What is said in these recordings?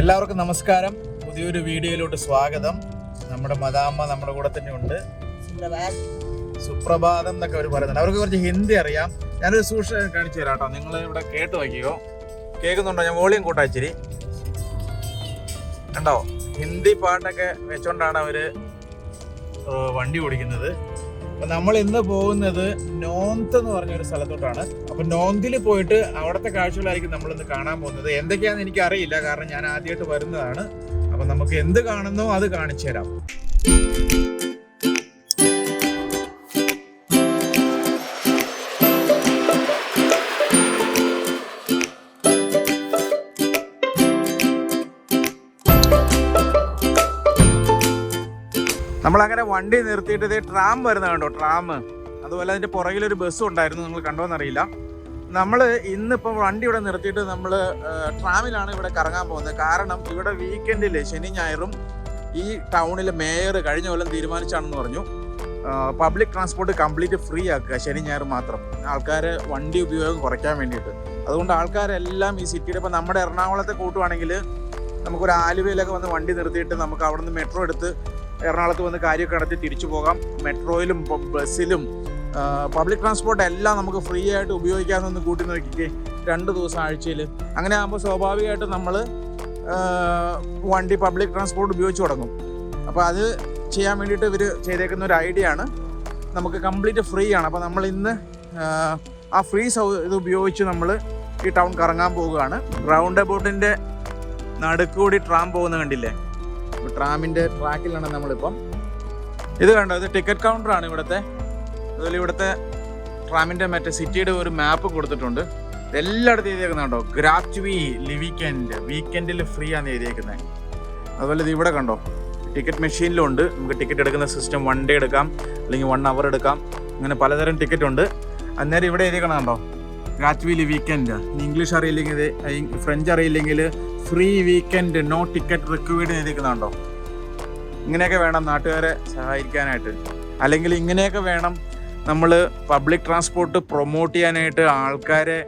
എല്ലാവർക്കും നമസ്കാരം. പുതിയൊരു വീഡിയോയിലോട്ട് സ്വാഗതം. നമ്മുടെ മദാമ്മ നമ്മുടെ കൂടെ തന്നെ ഉണ്ട്. സുപ്രഭാതം എന്നൊക്കെ അവർ പറയുന്നുണ്ട്. അവർക്ക് കുറച്ച് ഹിന്ദി അറിയാം. ഞാനൊരു സൂക്ഷ്മം കാണിച്ചു തരാം കേട്ടോ. നിങ്ങൾ ഇവിടെ കേട്ട് നോക്കിയോ, കേൾക്കുന്നുണ്ടോ? ഞാൻ വോളിയം കൂട്ടാച്ചിരി കണ്ടോ. ഹിന്ദി പാട്ടൊക്കെ വെച്ചോണ്ടാണ് അവര് വണ്ടി ഓടിക്കുന്നത്. അപ്പം നമ്മൾ ഇന്ന് പോകുന്നത് നോന്ത് എന്ന് പറഞ്ഞൊരു സ്ഥലത്തോട്ടാണ്. അപ്പം നോന്തിൽ പോയിട്ട് അവിടുത്തെ കാഴ്ചകളായിരിക്കും നമ്മളിന്ന് കാണാൻ പോകുന്നത്. എന്തൊക്കെയാണെന്ന് എനിക്ക് അറിയില്ല, കാരണം ഞാൻ ആദ്യമായിട്ട് വരുന്നതാണ്. അപ്പം നമുക്ക് എന്ത് കാണുന്നോ അത് കാണിച്ചു തരാം. നമ്മളങ്ങനെ വണ്ടി നിർത്തിയിട്ട് ഇതേ ട്രാം വരുന്ന കണ്ടോ, ട്രാം. അതുപോലെ അതിൻ്റെ പുറകിലൊരു ബസ്സും ഉണ്ടായിരുന്നു, നിങ്ങൾ കണ്ടോന്നറിയില്ല. നമ്മൾ ഇന്നിപ്പോൾ വണ്ടി ഇവിടെ നിർത്തിയിട്ട് നമ്മൾ ട്രാമിലാണ് ഇവിടെ കറങ്ങാൻ പോകുന്നത്. കാരണം ഇവിടെ വീക്കെൻഡിൽ ശനി ഞായറും ഈ ടൗണിലെ മേയർ കഴിഞ്ഞ കൊല്ലം തീരുമാനിച്ചാണെന്ന് പറഞ്ഞു പബ്ലിക് ട്രാൻസ്പോർട്ട് കംപ്ലീറ്റ് ഫ്രീ ആക്കുക, ശനി ഞായർ മാത്രം, ആൾക്കാർ വണ്ടി ഉപയോഗം കുറയ്ക്കാൻ വേണ്ടിയിട്ട്. അതുകൊണ്ട് ആൾക്കാരെല്ലാം ഈ സിറ്റിയുടെ, ഇപ്പോൾ നമ്മുടെ എറണാകുളത്തെ കൂട്ടുവാണെങ്കിൽ നമുക്കൊരു ആലുവയിലൊക്കെ വന്ന് വണ്ടി നിർത്തിയിട്ട് നമുക്ക് അവിടെ നിന്ന് മെട്രോ എടുത്ത് എറണാകുളത്ത് വന്ന് കാര്യമൊക്കെ നടത്തി തിരിച്ചു പോകാം. മെട്രോയിലും ബസ്സിലും പബ്ലിക് ട്രാൻസ്പോർട്ട് എല്ലാം നമുക്ക് ഫ്രീ ആയിട്ട് ഉപയോഗിക്കാമെന്നൊന്ന് കൂട്ടി നോക്കിക്കേ, 2 ദിവസം ആഴ്ചയിൽ. അങ്ങനെ ആകുമ്പോൾ സ്വാഭാവികമായിട്ടും നമ്മൾ വണ്ടി പബ്ലിക് ട്രാൻസ്പോർട്ട് ഉപയോഗിച്ച് തുടങ്ങും. അപ്പോൾ അത് ചെയ്യാൻ വേണ്ടിയിട്ട് ഇവർ ചെയ്തേക്കുന്ന ഒരു ഐഡിയ ആണ്. നമുക്ക് കംപ്ലീറ്റ് ഫ്രീ ആണ്. അപ്പോൾ നമ്മൾ ഇന്ന് ആ ഫ്രീ ഇത് ഉപയോഗിച്ച് നമ്മൾ ഈ ടൗൺ കറങ്ങാൻ പോവുകയാണ്. റൗണ്ട് അബൌട്ടിൻ്റെ നടുക്കൂടി ട്രാം പോകുന്ന കണ്ടില്ലേ? ട്രാമിൻ്റെ ട്രാക്കിലാണ് നമ്മളിപ്പം. ഇത് കണ്ടോ, ഇത് ടിക്കറ്റ് കൗണ്ടറാണ് ഇവിടുത്തെ. അതുപോലെ ഇവിടുത്തെ ട്രാമിൻ്റെ മറ്റേ സിറ്റിയുടെ ഒരു മാപ്പ് കൊടുത്തിട്ടുണ്ട്. എല്ലായിടത്തും എഴുതിയേക്കുന്നുണ്ടോ, ഗ്രാറ്റുവി വീക്കെൻഡിൽ ഫ്രീ ആണ് എഴുതിയേക്കുന്നത്. അതുപോലെ ഇത് ഇവിടെ കണ്ടോ, ടിക്കറ്റ് മെഷീനിലും ഉണ്ട്. നമുക്ക് ടിക്കറ്റ് എടുക്കുന്ന സിസ്റ്റം 1 ഡേ എടുക്കാം, അല്ലെങ്കിൽ 1 അവർ എടുക്കാം. അങ്ങനെ പലതരം ടിക്കറ്റ് ഉണ്ട്. അന്നേരം ഇവിടെ എഴുതിയേക്കണോ, ഗ്രാറ്റുവി വീക്കെൻഡ്. ഇംഗ്ലീഷ് അറിയില്ലെങ്കിൽ, ഫ്രഞ്ച് അറിയില്ലെങ്കിൽ free weekend, no ticket required എഴുതിക്കുന്നുണ്ടോ. ഇങ്ങനെയൊക്കെ വേണം നാട്ടുകാരെ സഹായിക്കാനായിട്ട്, അല്ലെങ്കിൽ ഇങ്ങനെയൊക്കെ വേണം നമ്മൾ പബ്ലിക് ട്രാൻസ്പോർട്ട് പ്രൊമോട്ട് ചെയ്യാനായിട്ട്, ആൾക്കാരെ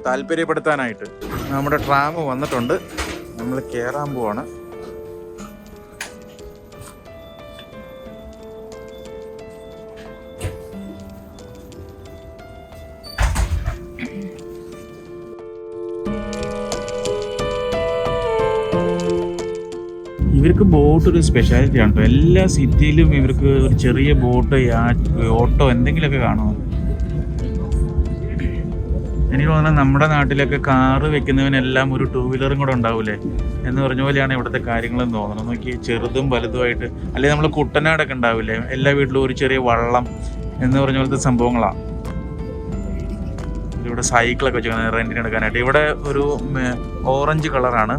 താല്പര്യപ്പെടുത്താനായിട്ട്. നമ്മുടെ ട്രാം വന്നിട്ടുണ്ട്, നമ്മൾ കയറാൻ പോവാണ്. ഇവർക്ക് ബോട്ട് ഒരു സ്പെഷ്യാലിറ്റി ആണ് കേട്ടോ. എല്ലാ സിറ്റിയിലും ഇവർക്ക് ഒരു ചെറിയ ബോട്ട്, ഓട്ടോ എന്തെങ്കിലുമൊക്കെ കാണുമോ. എനിക്ക് തോന്നുന്നത് നമ്മുടെ നാട്ടിലൊക്കെ കാറ് വെക്കുന്നവനെല്ലാം ഒരു 2 വീലറും കൂടെ ഉണ്ടാവില്ലേ എന്ന് പറഞ്ഞ പോലെയാണ് ഇവിടുത്തെ കാര്യങ്ങളെന്ന് തോന്നുന്നത്. നോക്കി, ചെറുതും വലുതുമായിട്ട്. അല്ലെങ്കിൽ നമ്മൾ കുട്ടനാടൊക്കെ ഉണ്ടാവില്ലേ, എല്ലാ വീട്ടിലും ഒരു ചെറിയ വള്ളം എന്ന് പറഞ്ഞ പോലത്തെ സംഭവങ്ങളാണ്. ഇവിടെ സൈക്കിളൊക്കെ വെച്ച് റെൻറ്റിന് എടുക്കാനായിട്ട്. ഇവിടെ ഒരു ഓറഞ്ച് കളറാണ്.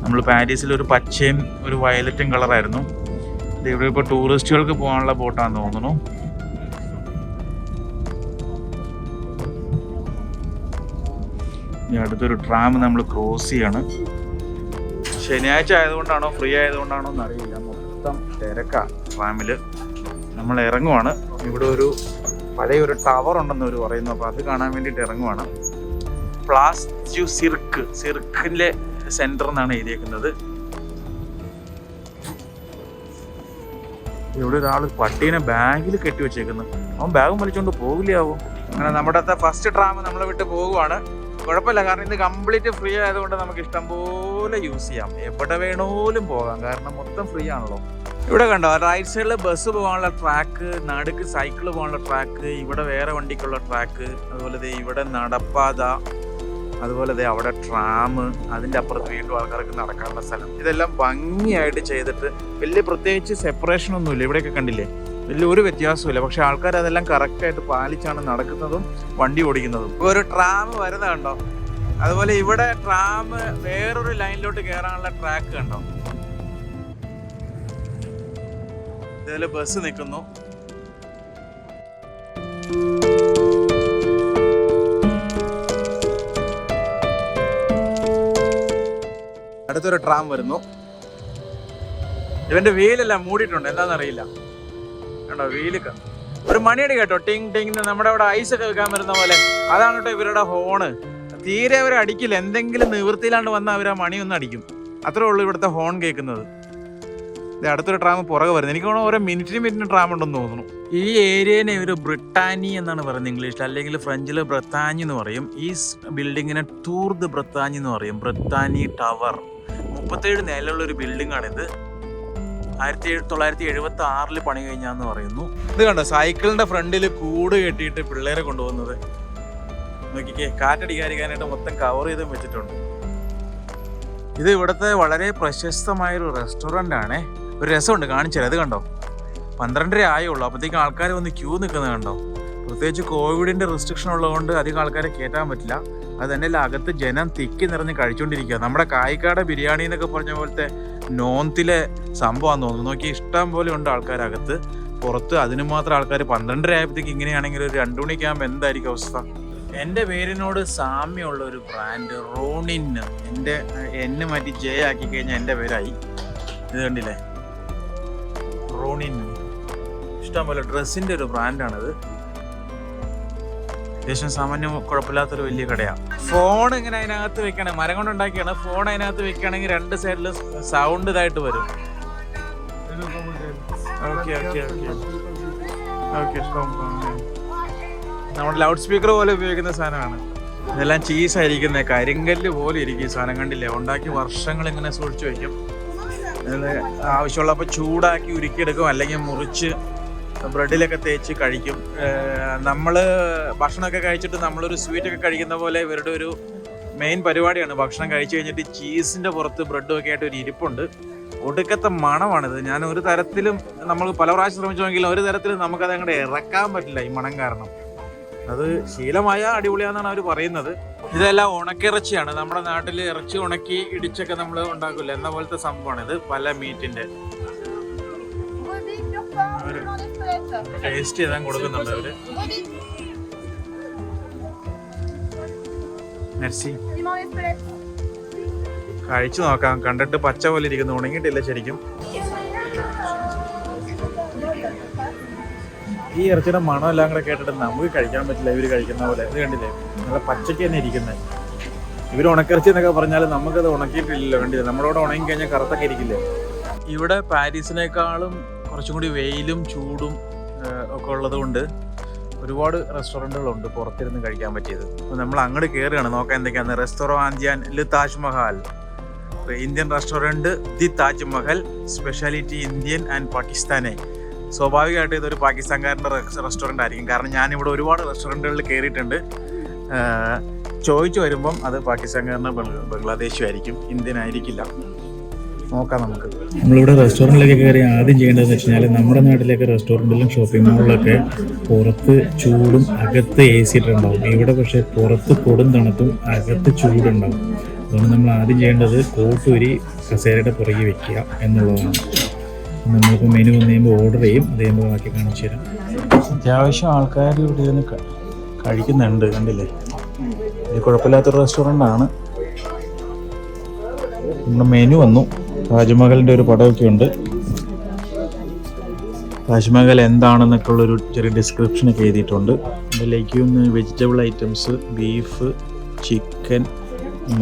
നമ്മൾ പാരീസിൽ ഒരു പച്ചയും ഒരു വയലറ്റും കളറായിരുന്നു. ഇവിടെ ഇപ്പോൾ ടൂറിസ്റ്റുകൾക്ക് പോകാനുള്ള ബോട്ടാണെന്ന് തോന്നുന്നു. അടുത്തൊരു ട്രാം നമ്മൾ ക്രോസ് ചെയ്യാണ്. ശനിയാഴ്ച ആയതുകൊണ്ടാണോ ഫ്രീ ആയതുകൊണ്ടാണോ എന്നറിയില്ല, മൊത്തം തിരക്കാണ് ട്രാമിൽ. നമ്മൾ ഇറങ്ങുവാണ്. ഇവിടെ ഒരു പഴയൊരു ടവർ ഉണ്ടെന്ന് അവർ പറയുന്നു, അപ്പോൾ അത് കാണാൻ വേണ്ടിയിട്ട് ഇറങ്ങുവാണ്. പ്ലാസ് ഡു സിർക്കിലെ സെന്റർ എന്നാണ് എഴുതിയേക്കുന്നത്. ഇവിടെ ഒരാൾ പട്ടീനെ ബാഗിൽ കെട്ടി വെച്ചേക്കുന്നു. അവൻ ബാഗും വലിച്ചുകൊണ്ട് പോകില്ലാവും. അങ്ങനെ നമ്മുടെ ഫസ്റ്റ് ട്രാം നമ്മളെ വിട്ട് പോകുവാണ്. കുഴപ്പമില്ല, കാരണം ഇത് കംപ്ലീറ്റ് ഫ്രീ ആയതുകൊണ്ട് നമുക്ക് ഇഷ്ടം പോലെ യൂസ് ചെയ്യാം, എവിടെ വേണോലും പോകാം, കാരണം മൊത്തം ഫ്രീ ആണല്ലോ. ഇവിടെ കണ്ടോ, റൈറ്റ് സൈഡിൽ ബസ് പോകാനുള്ള ട്രാക്ക്, നടുക്ക് സൈക്കിൾ പോകാനുള്ള ട്രാക്ക്, ഇവിടെ വേറെ വണ്ടിക്കുള്ള ട്രാക്ക്, അതുപോലെ ഇവിടെ നടപ്പാത, അതുപോലെ അവിടെ ട്രാം, അതിൻ്റെ അപ്പുറത്ത് വീണ്ടും ആൾക്കാർക്ക് നടക്കാനുള്ള സ്ഥലം. ഇതെല്ലാം ഭംഗിയായിട്ട് ചെയ്തിട്ട് വലിയ പ്രത്യേകിച്ച് സെപ്പറേഷൻ ഒന്നുമില്ല. ഇവിടെയൊക്കെ കണ്ടില്ലേ, വലിയ ഒരു വ്യത്യാസമില്ല. പക്ഷെ ആൾക്കാർ അതെല്ലാം കറക്റ്റായിട്ട് പാലിച്ചാണ് നടക്കുന്നതും വണ്ടി ഓടിക്കുന്നതും. ഒരു ട്രാം വരുന്നത് കണ്ടോ. അതുപോലെ ഇവിടെ ട്രാം വേറൊരു ലൈനിലോട്ട് കയറാനുള്ള ട്രാക്ക് കണ്ടോ. ഇതിൽ ബസ് നിൽക്കുന്നു. അടുത്തൊരു ട്രാം വരുന്നു. ഇവന്റെ വീലെല്ലാം മൂടിയിട്ടുണ്ട്, എന്താണെന്നറിയില്ല. കണ്ടോ, വീലൊക്കെ ഒരു മണിയടി കേട്ടോ, ടിങ് ടിങ്. നമ്മുടെ അവിടെ ഐസ് ഒക്കെ വെക്കാൻ വരുന്ന പോലെ. അതാണ് കേട്ടോ ഇവരുടെ ഹോണ്. തീരെ അവർ അടിക്കില്ല, എന്തെങ്കിലും നിവൃത്തിയിലാണ്ട് വന്നാൽ അവർ ആ മണിയൊന്നും അടിക്കും. അത്രേ ഉള്ളൂ ഇവിടുത്തെ ഹോൺ കേൾക്കുന്നത്. അടുത്തൊരു ട്രാം പുറകെ വരുന്നത്. എനിക്ക് തോന്നുന്നു ഓരോ മിനിറ്റിന് ട്രാം ഉണ്ടെന്ന് തോന്നുന്നു. ഈ ഏരിയനെ ഒരു ബ്രിട്ടാനി എന്നാണ് പറയുന്നത് ഇംഗ്ലീഷിൽ, അല്ലെങ്കിൽ ഫ്രഞ്ചിൽ ബ്രത്താനി എന്ന് പറയും. ഈ ബിൽഡിങ്ങിനെ ടൂർ ദ് ബ്രത്താനി എന്ന് പറയും. ബ്രത്താനി ടവർ 37 നിലയുള്ള ഒരു ബിൽഡിംഗ് ആണിത്. 1976 പണി കഴിഞ്ഞാന്ന് പറയുന്നു. ഇത് കണ്ടോ, സൈക്കിളിന്റെ ഫ്രണ്ടിൽ കൂട് കെട്ടിയിട്ട് പിള്ളേരെ കൊണ്ടുപോകുന്നത് നോക്കിക്കേ. കാറ്റടിക്കാതിരിക്കാനായിട്ട് മൊത്തം കവർ ചെയ്തും വെച്ചിട്ടുണ്ട്. ഇത് ഇവിടുത്തെ വളരെ പ്രശസ്തമായൊരു റെസ്റ്റോറൻ്റ് ആണ്. ഒരു രസമുണ്ട്, കാണിച്ചുതരാം. അത് കണ്ടോ, 12:30 ആയുള്ളൂ, അപ്പോഴത്തേക്കും ആൾക്കാർ വന്ന് ക്യൂ നിൽക്കുന്നത് കണ്ടോ. പ്രത്യേകിച്ച് കോവിഡിൻ്റെ റെസ്ട്രിക്ഷൻ ഉള്ളതുകൊണ്ട് അധികം ആൾക്കാരെ കയറ്റാൻ പറ്റില്ല. അത് തന്നെയല്ല, അകത്ത് ജനം തിക്കി നിറഞ്ഞ് കഴിച്ചുകൊണ്ടിരിക്കുക. നമ്മുടെ കായിക്കാട് ബിരിയാണി എന്നൊക്കെ പറഞ്ഞ പോലത്തെ നോന്തിലെ സംഭവമാണെന്ന് തോന്നുന്നു. നോക്കി, ഇഷ്ടം പോലെ ഉണ്ട് ആൾക്കാരകത്ത്. പുറത്ത് അതിന് മാത്രം ആൾക്കാർ. 12:30 ആയപ്പോഴത്തേക്ക് ഇങ്ങനെയാണെങ്കിൽ ഒരു 2 മണിക്കാകുമ്പോൾ എന്തായിരിക്കും അവസ്ഥ? എൻ്റെ പേരിനോട് സാമ്യമുള്ള ഒരു ബ്രാൻഡ് റോണിൻ, എന്നെ മാറ്റി ജെ ആക്കി കഴിഞ്ഞാൽ എൻ്റെ പേരായി. ഇത് കണ്ടില്ലേ, റോണിൻ. ഇഷ്ടംപോലെ ഡ്രസ്സിൻ്റെ ഒരു ബ്രാൻഡാണിത്. അത്യാവശ്യം സാമാന്യം കുഴപ്പമില്ലാത്തൊരു വലിയ കടയാണ്. ഫോൺ ഇങ്ങനെ അതിനകത്ത് വെക്കണം, മരം കൊണ്ടുണ്ടാക്കിയാണ്. ഫോൺ അതിനകത്ത് വെക്കുകയാണെങ്കിൽ 2 സൈഡിൽ സൗണ്ട് ഇതായിട്ട് വരും. Okay okay okay okay. നമ്മുടെ ലൗഡ് സ്പീക്കർ പോലെ ഉപയോഗിക്കുന്ന സാധനമാണ്. ഇതെല്ലാം ചീസായിരിക്കുന്നത്, കരിങ്കല്ല് പോലെ ഇരിക്കും ഈ സാധനം. കണ്ടില്ലേ, ഉണ്ടാക്കി വർഷങ്ങൾ ഇങ്ങനെ സൂക്ഷിച്ചു വയ്ക്കും. ആവശ്യമുള്ളപ്പോൾ ചൂടാക്കി ഉരുക്കിയെടുക്കും, അല്ലെങ്കിൽ മുറിച്ച് ബ്രെഡിലൊക്കെ തേച്ച് കഴിക്കും. നമ്മൾ ഭക്ഷണമൊക്കെ കഴിച്ചിട്ട് നമ്മളൊരു സ്വീറ്റൊക്കെ കഴിക്കുന്ന പോലെ ഇവരുടെ ഒരു മെയിൻ പരിപാടിയാണ്. ഭക്ഷണം കഴിച്ചു കഴിഞ്ഞിട്ട് ചീസിൻ്റെ പുറത്ത് ബ്രെഡും ഒക്കെ ആയിട്ട് ഒരു ഇരിപ്പുണ്ട്. ഒടുക്കത്തെ മണമാണിത്. ഞാൻ ഒരു തരത്തിലും, നമ്മൾ പല പ്രാവശ്യം ശ്രമിച്ചുവെങ്കിലും ഒരു തരത്തിലും നമുക്കത് അങ്ങോട്ട് ഇറക്കാൻ പറ്റില്ല ഈ മണം കാരണം. അത് ശീലമായ അടിപൊളിയാണെന്നാണ് അവർ പറയുന്നത്. ഇതെല്ലാം ഉണക്കിറച്ചിയാണ്. നമ്മുടെ നാട്ടിൽ ഇറച്ചി ഉണക്കി ഇടിച്ചൊക്കെ നമ്മൾ ഉണ്ടാക്കില്ല എന്ന പോലത്തെ സംഭവമാണിത്. പല മീറ്റിൻ്റെ ടേസ്റ്റ് ചെയ്താൽ കൊടുക്കുന്നുണ്ട് അവര്. കഴിച്ചു നോക്കാം. കണ്ടിട്ട് പച്ച പോലെ ഇരിക്കുന്നു, ഉണങ്ങിയിട്ടില്ല ശരിക്കും. ഈ ഇറച്ചിയുടെ മണം എല്ലാം കൂടെ കേട്ടിട്ട് നമുക്ക് കഴിക്കാൻ പറ്റില്ല ഇവർ കഴിക്കുന്ന പോലെ. ഇത് കണ്ടില്ലേ, നല്ല പച്ചയ്ക്ക് തന്നെ ഇരിക്കുന്നത്. ഇവർ ഉണക്കിറച്ചി എന്നൊക്കെ പറഞ്ഞാൽ നമുക്കത് ഉണക്കിയിട്ടില്ലല്ലോ. കണ്ടില്ലേ, നമ്മളോട് ഉണങ്ങി കഴിഞ്ഞാൽ കറുത്തൊക്കെ ഇരിക്കില്ലേ. ഇവിടെ പാരീസിനേക്കാളും കുറച്ചും കൂടി വെയിലും ചൂടും ഒക്കെ ഉള്ളതുകൊണ്ട് ഒരുപാട് റെസ്റ്റോറൻറ്റുകളുണ്ട് പുറത്തിരുന്ന് കഴിക്കാൻ പറ്റിയത്. അപ്പോൾ നമ്മൾ അങ്ങോട്ട് കയറുകയാണ്, നോക്കാൻ എന്തൊക്കെയാണ്. റെസ്റ്റോറൻറ്റ് ലി Taj Mahal, Indian restaurant the Taj Mahal, speciality Indian and പാകിസ്ഥാനെ. സ്വാഭാവികമായിട്ട് ഇതൊരു പാകിസ്ഥാൻകാരൻ്റെ റെസ്റ്റോറൻ്റ് ആയിരിക്കും. കാരണം ഞാനിവിടെ ഒരുപാട് റെസ്റ്റോറൻറ്റുകളിൽ കയറിയിട്ടുണ്ട്. ചോദിച്ചു വരുമ്പം അത് പാകിസ്ഥാൻകാരനോ ബംഗ്ലാദേശോ ആയിരിക്കും, ഇന്ത്യൻ ആയിരിക്കില്ല. നോക്കാം നമുക്ക്. നമ്മളിവിടെ റെസ്റ്റോറൻറ്റിലൊക്കെ കയറി ആദ്യം ചെയ്യേണ്ടതെന്ന് വെച്ച് കഴിഞ്ഞാൽ, നമ്മുടെ നാട്ടിലൊക്കെ റെസ്റ്റോറൻറ്റിലും ഷോപ്പിംഗ് മാളിലൊക്കെ പുറത്ത് ചൂടും അകത്ത് AC ഇട്ടുണ്ടാവും. ഇവിടെ പക്ഷേ പുറത്ത് കൊടും തണുപ്പും അകത്ത് ചൂടുണ്ടാവും. അതുകൊണ്ട് നമ്മൾ ആദ്യം ചെയ്യേണ്ടത് കോട്ടൂരി കസേരയുടെ പുറകെ വെക്കുക എന്നുള്ളതാണ്. നമ്മളിപ്പോൾ മെനു വന്നു കഴിയുമ്പോൾ ഓർഡർ ചെയ്യും, അത് കഴിയുമ്പോൾ ബാക്കി കാണിച്ചു തരാം. അത്യാവശ്യം ആൾക്കാർ ഇവിടെ നിന്ന് കഴിക്കുന്നുണ്ട്, കണ്ടില്ലേ. ഇത് കുഴപ്പമില്ലാത്തൊരു റെസ്റ്റോറൻ്റാണ്. നമ്മുടെ മെനു വന്നു. താജ്മഹലിൻ്റെ ഒരു പടമൊക്കെ ഉണ്ട്. താജ്മഹൽ എന്താണെന്നൊക്കെ ഉള്ളൊരു ചെറിയ ഡിസ്ക്രിപ്ഷനൊക്കെ എഴുതിയിട്ടുണ്ട്. അതിലേക്ക് vegetable items, beef, chicken,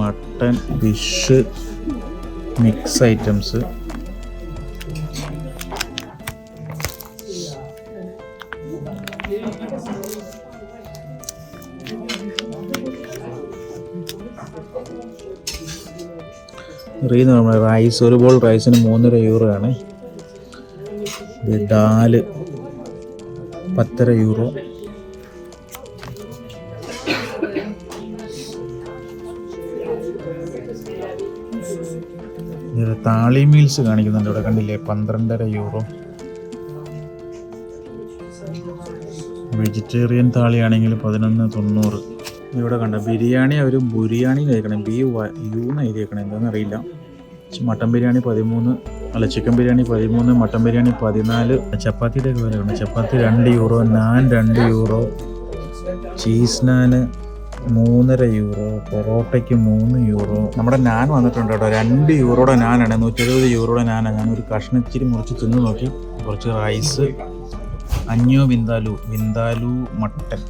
mutton, fish, mix items. Rice, ഒരു ബോൾ റൈസിന് 3.5 യൂറോ ആണ്. ദാല് 10.5 യൂറോ. താളി മീൽസ് കാണിക്കുന്നുണ്ട് ഇവിടെ, കണ്ടില്ലേ, 12.5 യൂറോ. വെജിറ്റേറിയൻ താളിയാണെങ്കിൽ 11.90. ഇവിടെ കണ്ട ബിരിയാണി അവർ ബുരിയാണി കഴിക്കണം, BU എഴുതിയേക്കണം, എന്താണെന്ന് അറിയില്ല. മട്ടൻ ബിരിയാണി 13, അല്ല ചിക്കൻ ബിരിയാണി 13, മട്ടൻ ബിരിയാണി 14. ചപ്പാത്തിയുടെ ഒക്കെ വില, ചപ്പാത്തി 2 യൂറോ, നാൻ 2 യൂറോ, ചീസ് നാന് 3.5 യൂറോ, പൊറോട്ടയ്ക്ക് 3 യൂറോ. നമ്മുടെ നാൻ വന്നിട്ടുണ്ട് കേട്ടോ, 2 യൂറോയുടെ നാനാണ്, 170 യൂറോയുടെ നാനാണ്. ഞാനൊരു കഷ്ണം ഇച്ചിരി മുറിച്ച് തിന്ന് നോക്കി. കുറച്ച് റൈസ്, അഞ്ഞോ വിന്താലു മട്ടൻ,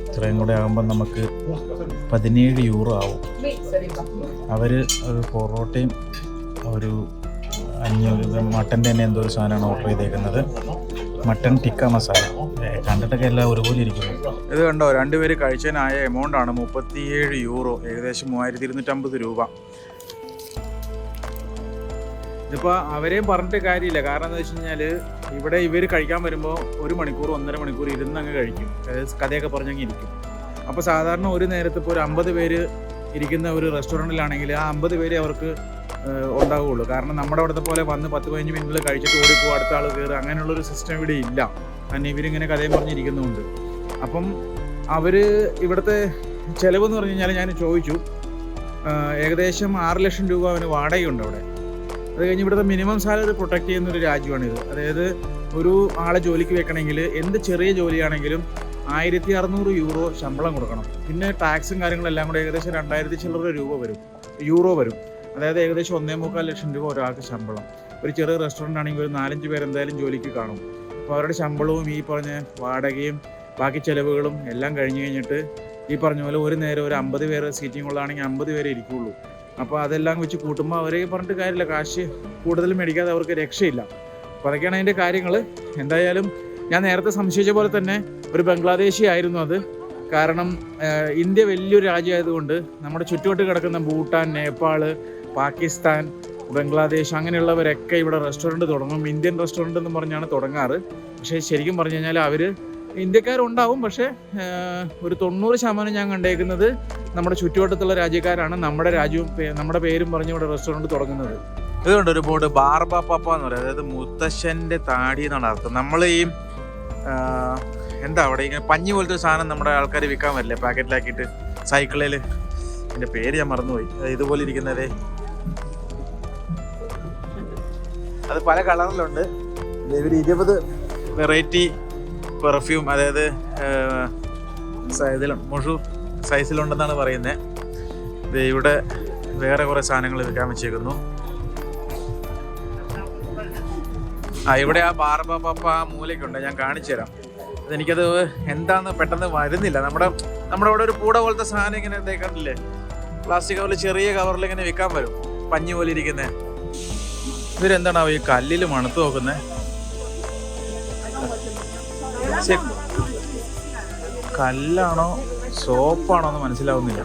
ഇത്രയും കൂടെ ആകുമ്പോൾ നമുക്ക് 17 യൂറോ ആവും. അവർ പൊറോട്ടയും ഒരു 500 മട്ടൻ്റെ തന്നെ എന്തോ ഒരു സാധനമാണ് ഓർഡർ ചെയ്തേക്കുന്നത്. മട്ടൻ ടിക്ക മസാല. കണ്ടിട്ടൊക്കെ എല്ലാം ഒരുപോലെ ഇരിക്കുന്നു. ഇത് കണ്ടോ, രണ്ടുപേര് കഴിച്ചതിനായ എമൗണ്ട് ആണ് 37 യൂറോ, ഏകദേശം 3250 രൂപ. ഇതിപ്പോൾ അവരെയും പറഞ്ഞിട്ട് കാര്യമില്ല. കാരണം എന്താ വെച്ച് കഴിഞ്ഞാൽ ഇവിടെ ഇവർ കഴിക്കാൻ വരുമ്പോൾ 1 മണിക്കൂർ 1.5 മണിക്കൂർ ഇരുന്നങ്ങ് കഴിക്കും, കഥയൊക്കെ പറഞ്ഞങ്ങ് ഇരിക്കും. അപ്പോൾ സാധാരണ ഒരു നേരത്ത് ഇപ്പോൾ ഒരു 50 പേര് ഇരിക്കുന്ന ഒരു റെസ്റ്റോറൻറ്റിലാണെങ്കിൽ ആ 50 പേര് അവർക്ക് ഉണ്ടാവുകയുള്ളൂ. കാരണം നമ്മുടെ അവിടുത്തെ പോലെ വന്ന് 10-15 മിനിറ്റിൽ കഴിച്ചിട്ട് ഓടിപ്പോകും, അടുത്ത ആൾ കയറുക, അങ്ങനെയുള്ളൊരു സിസ്റ്റം ഇവിടെ ഇല്ല. കാരണം ഇവരിങ്ങനെ കഥയും പറഞ്ഞിരിക്കുന്നുണ്ട്. അപ്പം അവർ ഇവിടുത്തെ ചിലവെന്ന് പറഞ്ഞു കഴിഞ്ഞാൽ ഞാൻ ചോദിച്ചു, ഏകദേശം 6 ലക്ഷം രൂപ അവന് വാടകയുണ്ട് അവിടെ. അത് കഴിഞ്ഞ് ഇവിടുത്തെ മിനിമം സാലറി പ്രൊട്ടക്റ്റ് ചെയ്യുന്നൊരു രാജ്യമാണിത്. അതായത് ഒരു ആളെ ജോലിക്ക് വെക്കണമെങ്കിൽ എന്ത് ചെറിയ ജോലിയാണെങ്കിലും 1600 യൂറോ ശമ്പളം കൊടുക്കണം. പിന്നെ ടാക്സും കാര്യങ്ങളെല്ലാം കൂടെ ഏകദേശം 2000 ചില്ലറ യൂറോ വരും. അതായത് ഏകദേശം 1.25 ലക്ഷം രൂപ ഒരാൾക്ക് ശമ്പളം. ഒരു ചെറിയ റെസ്റ്റോറൻ്റ് ആണെങ്കിൽ ഒരു 4-5 പേര് എന്തായാലും ജോലിക്ക് കാണും. അപ്പോൾ അവരുടെ ശമ്പളവും ഈ പറഞ്ഞ വാടകയും ബാക്കി ചിലവുകളും എല്ലാം കഴിഞ്ഞിട്ട് ഈ പറഞ്ഞ പോലെ ഒരു നേരം ഒരു 50 പേര് സീറ്റിംഗ് ഉള്ളതാണെങ്കിൽ 50 പേരെ ഇരിക്കുകയുള്ളൂ. അപ്പോൾ അതെല്ലാം വെച്ച് കൂട്ടുമ്പോൾ അവരെ പറഞ്ഞിട്ട് കാര്യമില്ല, കാശ് കൂടുതൽ മേടിക്കാതെ അവർക്ക് രക്ഷയില്ല. അപ്പോൾ അതൊക്കെയാണ് അതിൻ്റെ കാര്യങ്ങൾ. എന്തായാലും ഞാൻ നേരത്തെ സംശയിച്ച പോലെ തന്നെ ഒരു ബംഗ്ലാദേശി ആയിരുന്നു അത്. കാരണം ഇന്ത്യ വലിയൊരു രാജ്യമായതുകൊണ്ട് നമ്മുടെ ചുറ്റുവട്ട് കിടക്കുന്ന ഭൂട്ടാൻ, നേപ്പാൾ, പാകിസ്ഥാൻ, ബംഗ്ലാദേശ് അങ്ങനെയുള്ളവരൊക്കെ ഇവിടെ റെസ്റ്റോറൻറ്റ് തുടങ്ങും. ഇന്ത്യൻ റെസ്റ്റോറൻറ്റ് എന്ന് പറഞ്ഞാണ് തുടങ്ങാറ്. പക്ഷേ ശരിക്കും പറഞ്ഞു കഴിഞ്ഞാൽ അവർ ഇന്ത്യക്കാരുണ്ടാവും, പക്ഷേ ഒരു 90% ഞാൻ കണ്ടേക്കുന്നത് നമ്മുടെ ചുറ്റുവട്ടത്തുള്ള രാജ്യക്കാരാണ്. നമ്മുടെ പേരും പറഞ്ഞ് ഇവിടെ റെസ്റ്റോറൻറ്റ് തുടങ്ങുന്നത്. ഇതുകൊണ്ട് ഒരു ബോർഡ് ബാർബ പപ്പ എന്ന് പറയും, അതായത് മുത്തശ്ശൻ്റെ താടി എന്നാണ് അർത്ഥം. നമ്മൾ ഈ എന്താ അവിടെ ഇങ്ങനെ പഞ്ഞി പോലത്തെ ഒരു സാധനം നമ്മുടെ ആൾക്കാർ വിൽക്കാൻ വരില്ലേ പാക്കറ്റിലാക്കിയിട്ട് സൈക്കിളിൽ, എൻ്റെ പേര് ഞാൻ മറന്നുപോയി, ഇതുപോലെ ഇരിക്കുന്നതേ, അത് പല കളറിലുണ്ട്. ഒരു 20 വെറൈറ്റി പെർഫ്യൂം, അതായത് മൊഷു സൈസിലുണ്ടെന്നാണ് പറയുന്നത്. ഇവിടെ വേറെ കുറേ സാധനങ്ങൾ വിൽക്കാൻ വെച്ചേക്കുന്നു. ഇവിടെ ആ ബാർബ പപ്പ ആ മൂലയ്ക്കുണ്ട്, ഞാൻ കാണിച്ചു തരാം. അതെനിക്കത് എന്താണെന്ന് പെട്ടെന്ന് വരുന്നില്ല. നമ്മുടെ അവിടെ ഒരു പൂട പോലത്തെ സാധനം ഇങ്ങനെ കണ്ടില്ലേ, പ്ലാസ്റ്റിക് കവറിൽ ചെറിയ കവറിൽ ഇങ്ങനെ വിൽക്കാൻ വരും, പഞ്ഞി പോലെ ഇരിക്കുന്നത്. ഇവരെന്താണോ ഈ കല്ലിൽ മണത്ത് നോക്കുന്നത്? കല്ലാണോ സോപ്പാണോ എന്ന് മനസ്സിലാവുന്നില്ല.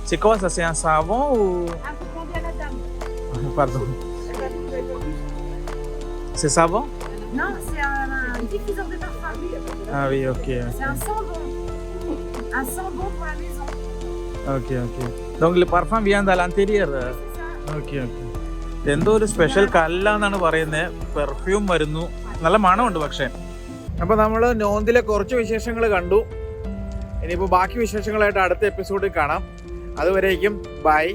ചിക്കോസ Sao pardon. C'est savon? Non, c'est un diffuseur de parfum. Ah oui, ok. C'est un sambon. Un sambon pour la maison. Ok. Donc le parfum vient de l'intérieur. Ok. എന്തോ ഒരു സ്പെഷ്യൽ കല്ലാന്നാണ് പറയുന്നത്. പെർഫ്യൂം വരുന്നു, നല്ല മണമുണ്ട് പക്ഷേ. അപ്പോൾ നമ്മൾ നോന്തിലെ കുറച്ച് വിശേഷങ്ങൾ കണ്ടു. ഇനിയിപ്പോൾ ബാക്കി വിശേഷങ്ങളായിട്ട് അടുത്ത എപ്പിസോഡിൽ കാണാം. അതുവരേക്കും ബൈ.